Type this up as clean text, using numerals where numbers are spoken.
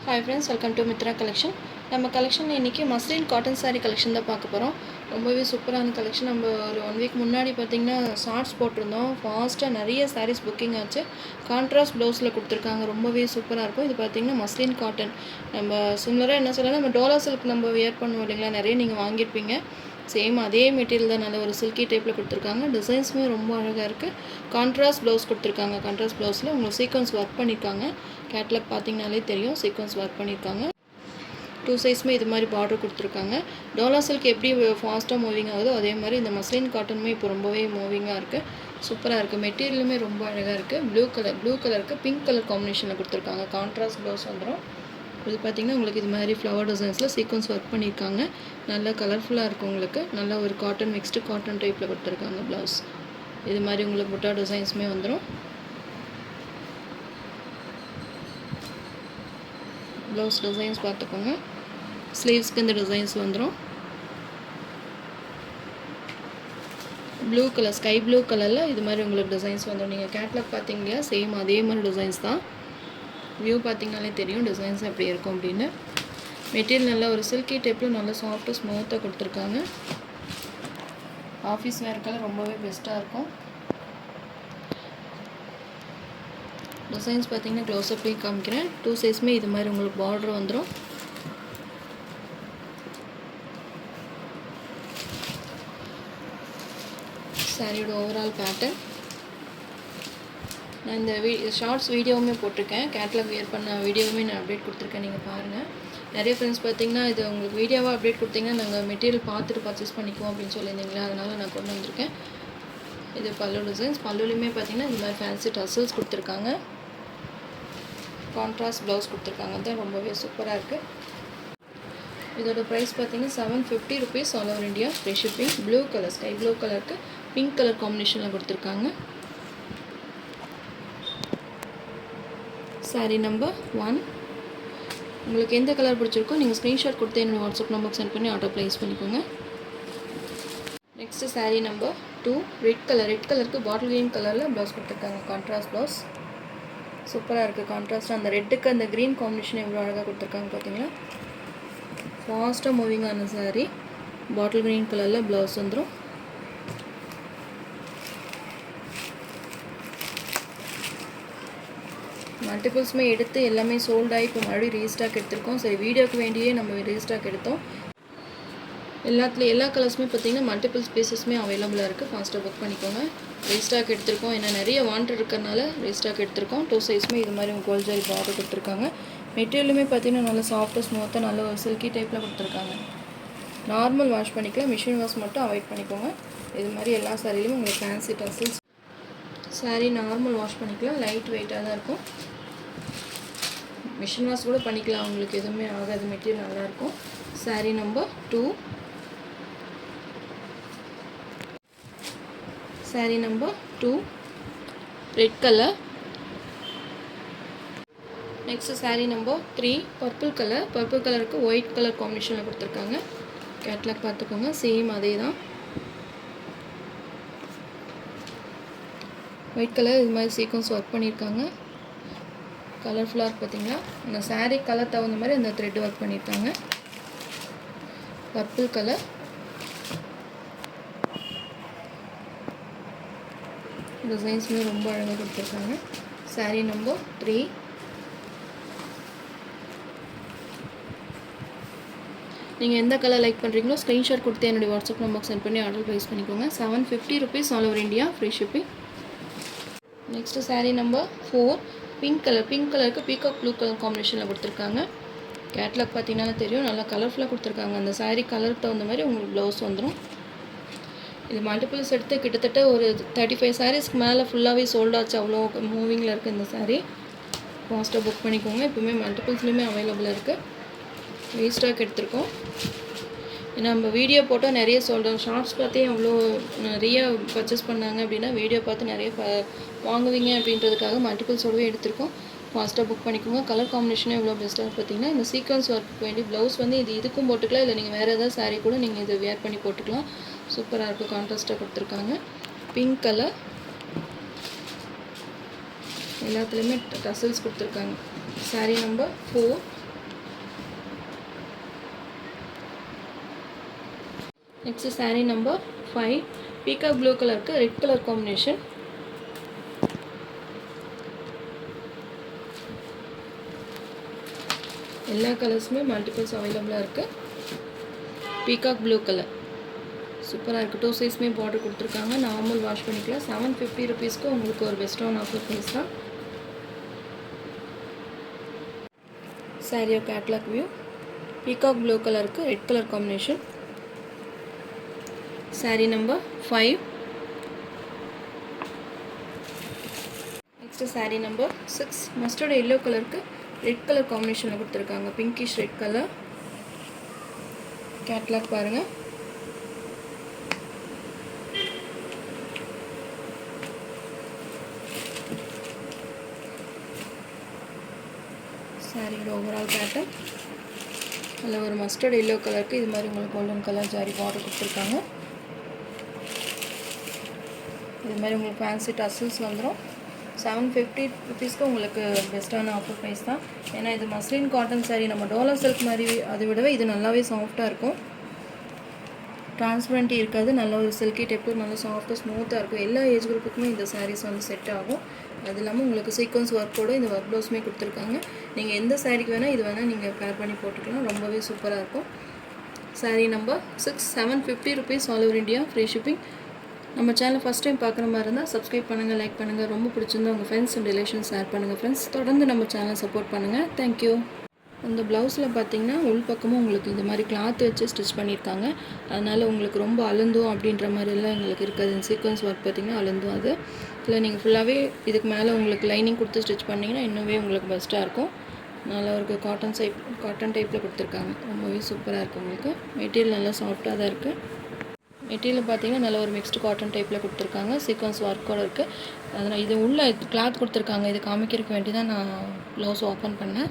Hi friends, welcome to Mitra collection. நம்ம collection இன்றைக்கி muslin cotton sari collection தான் பார்க்க போகிறோம். ரொம்பவே சூப்பரான கலெக்ஷன். நம்ம ஒரு 1 வீக் முன்னாடி பார்த்திங்கன்னா ஷார்ட்ஸ் போட்டிருந்தோம். ஃபாஸ்ட்டாக நிறைய சாரீஸ் புக்கிங் ஆச்சு. கான்ட்ராஸ்ட் ப்ளவுஸில் கொடுத்துருக்காங்க. ரொம்பவே சூப்பராக இருக்கும். இது பார்த்திங்கன்னா மஸ்லின் காட்டன். நம்ம சிமிலராக என்ன சொல்லலாம், நம்ம டோலா சில்க் நம்ம வியர் பண்ணுவோம் இல்லைங்களா, நிறைய நீங்கள் வாங்கியிருப்பீங்க. சேம் அதே மெட்டீரியல் தான், நல்ல ஒரு சில்கி டைப்பில் கொடுத்துருக்காங்க. டிசைன்ஸுமே ரொம்ப அழகாக இருக்குது. கான்ட்ராஸ்ட் ப்ளவுஸ் கொடுத்துருக்காங்க. கான்ட்ராஸ்ட் ப்ளவுஸில் உங்களுக்கு சீக்வன்ஸ் ஒர்க் பண்ணியிருக்காங்க. கேட்லாக் பார்த்திங்கனாலே தெரியும், சீக்வன்ஸ் ஒர்க் பண்ணியிருக்காங்க. 2 சைஸுமே இது மாதிரி பார்டர் கொடுத்துருக்காங்க. டோலா சில்க் எப்படி ஃபாஸ்ட்டாக மூவிங் ஆகுதோ அதே மாதிரி இந்த மஸ்லின் காட்டனுமே இப்போ ரொம்பவே மூவிங்காக இருக்குது. சூப்பராக இருக்குது. மெட்டீரியலுமே ரொம்ப அழகாக இருக்குது. ப்ளூ கலருக்கு பிங்க் கலர் காம்பினேஷனில் கொடுத்துருக்காங்க. கான்ட்ராஸ்ட் ப்ளவுஸ் வந்துடும். இது பார்த்திங்கன்னா உங்களுக்கு இது மாதிரி ஃப்ளவர் டிசைன்ஸில் சீக்வன்ஸ் ஒர்க் பண்ணியிருக்காங்க. நல்லா கலர்ஃபுல்லாக இருக்கும். உங்களுக்கு நல்லா ஒரு காட்டன் மிக்ஸ்டு காட்டன் டைப்பில் கொடுத்துருக்காங்க ப்ளவுஸ். இது மாதிரி உங்களுக்கு புட்டா டிசைன்ஸுமே வந்துடும். ப்ளவுஸ் டிசைன்ஸ் பார்த்துக்கோங்க. ஸ்லீவ்ஸ்க்கு இந்த டிசைன்ஸ் வந்துடும். ப்ளூ கலர், ஸ்கை ப்ளூ கலரில் இது மாதிரி உங்களுக்கு டிசைன்ஸ் வந்துடும். நீங்கள் கேட்லாக் பார்த்தீங்க இல்லையா, சேம் அதே மாதிரி டிசைன்ஸ் தான். வியூ பார்த்திங்கனாலே தெரியும் டிசைன்ஸ் எப்படி இருக்கும் அப்படின்னு. மெட்டீரியல் நல்லா ஒரு சில்கி டைப்பில் நல்லா சாஃப்டாக ஸ்மூத்தாக கொடுத்துருக்காங்க. ஆஃபீஸ் வேர்க்கெல்லாம் ரொம்பவே பெஸ்ட்டாக இருக்கும். டிசைன்ஸ் பார்த்திங்கன்னா க்ளோஸ்அப்லேயும் காமிக்கிறேன். 2 சைஸுமே இது மாதிரி உங்களுக்கு பார்டர் வந்துடும். சாரியோட ஓவரால் பேட்டர்ன் நான் இந்த ஷார்ட்ஸ் வீடியோவுமே போட்டிருக்கேன். கேட்லாக் வியர் பண்ண வீடியோவுமே நான் அப்டேட் கொடுத்துருக்கேன், நீங்கள் பாருங்கள். நிறைய ஃப்ரெண்ட்ஸ் பார்த்திங்கன்னா இது உங்களுக்கு வீடியோவாக அப்டேட் கொடுத்தீங்கன்னா நாங்கள் மெட்டீரியல் பார்த்துட்டு பர்ச்சேஸ் பண்ணிக்குவோம் அப்படின்னு சொல்லியிருந்தீங்களா, அதனால் நான் கொண்டு வந்திருக்கேன். இது பல்லு டிசைன்ஸ். பல்லுலையுமே பார்த்திங்கன்னா இது மாதிரி ஃபேன்சி டசல்ஸ் கொடுத்துருக்காங்க. கான்ட்ராஸ்ட் ப்ளவுஸ் கொடுத்துருக்காங்க. தான் ரொம்பவே சூப்பராக இருக்குது. இதோட ப்ரைஸ் பார்த்திங்கன்னா 750 rupees all over India, free shipping. Blue colour, sky blue கலருக்கு பிங்க் கலர் காம்பினேஷனில் கொடுத்துருக்காங்க. சாரீ நம்பர் 1. உங்களுக்கு எந்த கலர் பிடிச்சிருக்கோ நீங்கள் ஸ்க்ரீன்ஷாட் கொடுத்து என்னோடய வாட்ஸ்அப் நம்பருக்கு சென்ட் பண்ணி ஆர்டர் ப்ளேஸ் பண்ணிக்கோங்க. Next sari number 2. ரெட் கலருக்கு பாட்டில் க்ரீன் கலரில் ப்ளவுஸ் கொடுத்துருக்காங்க. கான்ட்ராஸ்ட் ப்ளவுஸ் சூப்பராக இருக்குது. கான்ட்ராஸ்ட்டாக அந்த ரெட்டுக்கு அந்த க்ரீன் காம்பினேஷன் எவ்வளோ அழகாக கொடுத்துருக்காங்க பார்த்தீங்களா. ஃபாஸ்ட்டாக மூவிங் ஆன சாரீ. பாட்டில் க்ரீன் கலரில் ப்ளவுஸ் வந்துடும். மல்டிபிள்ஸுமே எடுத்து எல்லாமே சோல்ட் ஆகி இப்போ மறுபடியும் ரீஸ்டாக் எடுத்திருக்கோம். சரி, வீடியோக்கு வேண்டியே நம்ம ரீஸ்டாக் எடுத்தோம். எல்லா கலர்ஸுமே பார்த்திங்கன்னா மல்டிபிள்ஸ் பீசஸுமே அவைலபிளாக இருக்குது. ஃபாஸ்ட்டாக புக் பண்ணிக்கோங்க. ரீஸ்டாக் எடுத்திருக்கோம். ஏன்னா நிறைய வாண்டட் இருக்கிறனால ரீஸ்டாக் எடுத்திருக்கோம். 2 சைஸுமே இது மாதிரி கோல்ட் ஜரி பார்டர் கொடுத்துருக்காங்க. மெட்டீரியலுமே பார்த்திங்கன்னா நல்லா சாஃப்டாக ஸ்மூத்தாக நல்ல ஒரு சில்கி டைப்பில் கொடுத்துருக்காங்க. நார்மல் வாஷ் பண்ணிக்கலாம், மிஷின் வாஷ் மட்டும் அவாய்ட் பண்ணிக்கோங்க. இது மாதிரி எல்லா சாரிலையும் உங்களுக்கு fancy tassels. Sari normal wash பண்ணிக்கலாம், லைட் வெயிட்டாக தான் இருக்கும். மிஷின் வாஷ் கூட பண்ணிக்கலாம், உங்களுக்கு எதுவுமே ஆகாது. மெட்டீரியல் நல்லாயிருக்கும். Sari number 2. Sari number 2 red colour. Next sari number 3 purple கலருக்கு ஒயிட் கலர் காம்பினேஷனில் கொடுத்துருக்காங்க. கேட்லாக் பார்த்துக்கோங்க, சேம் அதே தான். ஒயிட் கலர் இது மாதிரி சீக்வன்ஸ் ஒர்க் பண்ணியிருக்காங்க. கலர்ஃபுல்லாக இருக்குது பார்த்தீங்களா. அந்த சாரீ கலர் தகுந்த மாதிரி அந்த த்ரெட் ஒர்க் பண்ணியிருக்காங்க. Purple colour. டிசைன்ஸுமே ரொம்ப அழகாக கொடுத்துருக்காங்க. சாரீ நம்பர் 3. நீங்கள் எந்த கலர் லைக் பண்ணுறீங்களோ ஸ்க்ரீன்ஷாட் கொடுத்து என்னுடைய வாட்ஸ்அப் நம்பருக்கு சென்ட் பண்ணி ஆர்டர் ப்ளேஸ் பண்ணிக்கோங்க. 750 rupees all over India, free shipping. Next sari number 4. Pink கலருக்கு பீகாக் ப்ளூ கலர் காம்பினேஷனில் கொடுத்துருக்காங்க. கேட்லாக் பார்த்தீங்கன்னா தெரியும், நல்லா கலர்ஃபுல்லாக கொடுத்துருக்காங்க. அந்த சாரீ கலருக்கு தகுந்த மாதிரி உங்களுக்கு ப்ளவுஸ் வந்துடும். இது மல்டிபிள்ஸ் எடுத்து கிட்டத்தட்ட ஒரு 35 சாரீஸ்க்கு மேலே ஃபுல்லாகவே சோல்ட் ஆச்சு. அவ்வளோ மூவிங்கில் இருக்குது இந்த சாரீ. ஃபாஸ்ட்டாக புக் பண்ணிக்கோங்க. இப்போவுமே மல்டிபிள்ஸ்லேயுமே அவைலபிளாக இருக்குது. ரீஸ்டாக் எடுத்திருக்கோம். ஏன்னா நம்ம வீடியோ போட்டால் நிறைய சொல்கிறோம். ஷார்ட்ஸ் பார்த்தே அவ்வளோ நிறைய பர்ச்சேஸ் பண்ணாங்க அப்படின்னா வீடியோ பார்த்து நிறைய வாங்குவீங்க அப்படின்றதுக்காக மல்டிபிள்ஸோடவே எடுத்திருக்கோம். ஃபாஸ்ட்டாக புக் பண்ணிக்கோங்க. கலர் காம்பினேஷனே எவ்வளோ பெஸ்ட்டாக பார்த்தீங்கன்னா இந்த சீக்வன்ஸ் ஒர்க்கு வேண்டி ப்ளவுஸ் வந்து இதுக்கும் போட்டுக்கலாம், இல்லை நீங்கள் வேறு ஏதாவது சாரீ கூட நீங்கள் இது வேர் பண்ணி போட்டுக்கலாம். சூப்பராக இருக்குது. கான்ட்ராஸ்ட்டாக கொடுத்துருக்காங்க. Pink colour. எல்லாத்துலேயுமே டசல்ஸ் கொடுத்துருக்காங்க. Sari number 4. Next saree number 5 peacock blue கலருக்கு ரெட் கலர் காம்பினேஷன். எல்லா கலர்ஸுமே மல்டிபிள்ஸ் அவைலபிளாக இருக்குது. பீகாக் ப்ளூ கலர் சூப்பராக இருக்குது. 2 சைஸ்மே பார்டர் கொடுத்துருக்காங்க. நார்மல் வாஷ் பண்ணிக்கலாம். 750 ருபீஸ்க்கு உங்களுக்கு ஒரு பெஸ்ட்டான ஆஃபர் ப்ரைஸ் தான். சாரியோட கேட்லாக் வியூ பீகாக் ப்ளூ கலருக்கு red colour combination. Sari number 5. Next sari number 6 mustard yellow கலருக்கு ரெட் கலர் காம்பினேஷனில் கொடுத்துருக்காங்க. Pinkish red colour. கேட்லாக் பாருங்கள். சாரியோட ஓவரால் பேட்டர்ன் அதில் ஒரு மஸ்டர்ட் எல்லோ கலருக்கு இது மாதிரி உங்களுக்கு கோல்டன் கலர் ஜாரி பார்டர் கொடுத்துருக்காங்க. இது மாதிரி உங்களுக்கு ஃபேன்சி டசல்ஸ் வந்துடும். 750 ருபீஸ்க்கு உங்களுக்கு பெஸ்ட்டான ஆஃபர் ப்ரைஸ் தான். ஏன்னா இது மஸ்லின் காட்டன் சாரீ. நம்ம டோலா சில்க் மாதிரி அதை விடவே இது நல்லாவே சாஃப்டாக இருக்கும். டிரான்ஸ்பரண்ட்டி இருக்காது. நல்ல ஒரு சில்கி டைப்பு, நல்ல சாஃப்டாக ஸ்மூத்தாக இருக்கும். எல்லா ஏஜ் குரூப்புக்குமே இந்த சாரீஸ் வந்து செட் ஆகும். அது இல்லாமல் உங்களுக்கு சீக்வன்ஸ் ஒர்க்கோடு இந்த ஒர்க் ப்ளவுஸுமே கொடுத்துருக்காங்க. நீங்கள் எந்த சாரீக்கு வேணால் இது வேணால் நீங்கள் பேர் பண்ணி போட்டுக்கலாம். ரொம்பவே சூப்பராக இருக்கும். Sari number 6 750 rupees all over India free shipping. நம்ம சேனல் ஃபஸ்ட் டைம் பார்க்குற மாதிரி இருந்தால் சப்ஸ்கிரைப் பண்ணுங்கள், லைக் பண்ணுங்கள். ரொம்ப பிடிச்சிருந்தா உங்கள் ஃப்ரெண்ட்ஸ் அண்ட் ரிலேஷன்ஸ் ஷேர் பண்ணுங்கள் ஃப்ரெண்ட்ஸ். தொடர்ந்து நம்ம சேனல் சப்போர்ட் பண்ணுங்கள். தேங்க்யூ. அந்த ப்ளவுஸில் பார்த்தீங்கன்னா உள் பக்கமும் உங்களுக்கு இந்த மாதிரி கிளாத் வச்சு ஸ்டிச் பண்ணியிருக்காங்க. அதனால் உங்களுக்கு ரொம்ப அழுந்தும் அப்படின்ற மாதிரிலாம் எங்களுக்கு இருக்காது. சீக்வன்ஸ் ஒர்க் பார்த்திங்கன்னா அழுந்தும். அது இல்லை நீங்கள் ஃபுல்லாகவே இதுக்கு மேலே உங்களுக்கு லைனிங் கொடுத்து ஸ்டிச் பண்ணிங்கன்னா இன்னுமே உங்களுக்கு பெஸ்ட்டாக இருக்கும். நல்லா ஒரு காட்டன் டைப்பில் கொடுத்துருக்காங்க. ரொம்பவே சூப்பராக இருக்குது. உங்களுக்கு மெட்டீரியல் நல்லா சாஃப்டாக தான் இருக்குது. மெட்டீரியல் பார்த்திங்கன்னா நல்ல ஒரு மிக்ஸ்டு காட்டன் டைப்பில் கொடுத்துருக்காங்க. சீக்வன்ஸ் ஒர்க்கோடு இருக்குது. அதனால் இது உள்ள கிளாத் கொடுத்துருக்காங்க. இது காமிக்கிறதுக்கு வேண்டி தான் நான் ப்ளவுஸ் ஓப்பன் பண்ணேன்.